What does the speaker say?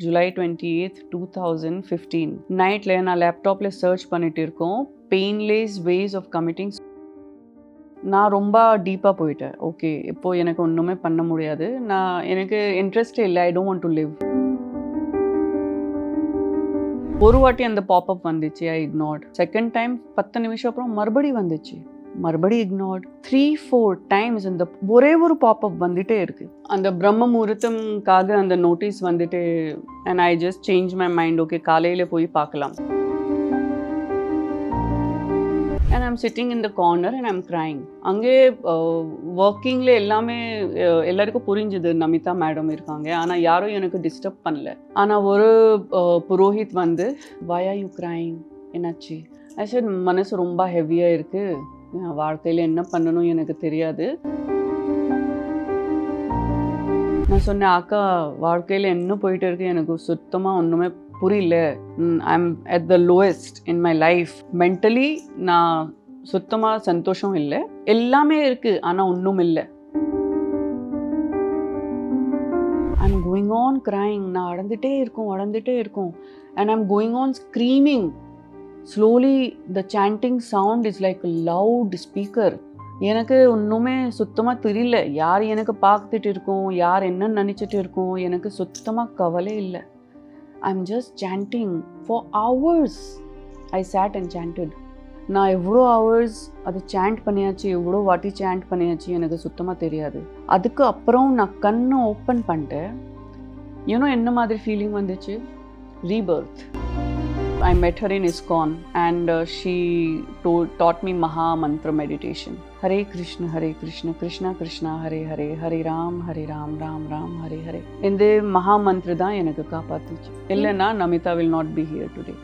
July 28th 2015 நைட்டில் நான் லேப்டாப்பில் சர்ச் பண்ணிட்டு இருக்கோம் பெயின்லெஸ் வேஸ் ஆஃப் கமிட்டிங். நான் ரொம்ப டீப்பாக போயிட்டேன். ஓகே, இப்போது எனக்கு ஒன்றுமே பண்ண முடியாது, எனக்கு இன்ட்ரெஸ்ட் இல்லை, I don't want to live. ஒரு வாட்டி அந்த பாப்அப் வந்துச்சு, ஐ இக்னோர்ட். செகண்ட் டைம் 10 நிமிஷம் அப்புறம் மறுபடி வந்துச்சு, மறுபடி இக்னோர்ட். 3-4 டைம்ஸ் இந்த ஒரே ஒரு பாப்அப் வந்துட்டே இருக்கு. அந்த பிரம்ம முகூர்த்தம்காக அந்த நோட்டீஸ் வந்துட்டு and I just change my mind. Okay, காலையில் போய் பார்க்கலாம். and I'm sitting in the corner and I'm crying. அங்கே ஒர்க்கிங்கில் எல்லாருக்கும் புரிஞ்சுது நமிதா மேடம் இருக்காங்க, ஆனால் யாரும் எனக்கு டிஸ்டர்ப் பண்ணல. ஆனால் ஒரு புரோஹித் வந்து why are you crying, என்னாச்சு? I said மனசு ரொம்ப ஹெவியாக இருக்குது, வாழ்க்கையில் என்ன பண்ணணும் எனக்கு தெரியாது. நான் சொன்னேன், அக்கா வாழ்க்கையில் என்ன போயிட்டு இருக்கு, எனக்கு சுத்தமாக ஒன்றுமே புரியல. I'm at the lowest in my life. Mentally நான் சுத்தமாக சந்தோஷம் இல்லை, எல்லாமே இருக்குது ஆனால் ஒன்றும் இல்லை. I'm going on crying. நான் அடந்துட்டே இருக்கும் and I'm going on screaming. Slowly the sanding sound is like loud speaker. எனக்கு ஒன்றுமே சுத்தமாக தெரியல, யார் எனக்கு பார்த்துட்டு இருக்கோம், யார் என்ன நினச்சிட்டு இருக்கோம், எனக்கு சுத்தமாக கவலை இல்லை. I'm just chanting for hours. I sat and chanted. நான் எவ்வளோ ஹவர்ஸ் அது சாண்ட் பண்ணியாச்சு, எவ்வளோ வாட்டி சாண்ட் பண்ணியாச்சு எனக்கு சுத்தமாக தெரியாது. அதுக்கு அப்புறம் நான் கண்ணை ஓப்பன் பண்ணிட்டேன். ஏன்னோ என்ன மாதிரி ஃபீலிங் வந்துச்சு, Rebirth. I met her in ISKCON and she taught me Maha Mantra meditation. Hare Krishna, Krishna Krishna, Hare Hare, Hare Ram, Ram Ram, Hare Hare. இந்த மகா மந்திர தான் எனக்கு காப்பாத்துச்சு. இல்லைன்னா Namitha will not be here today.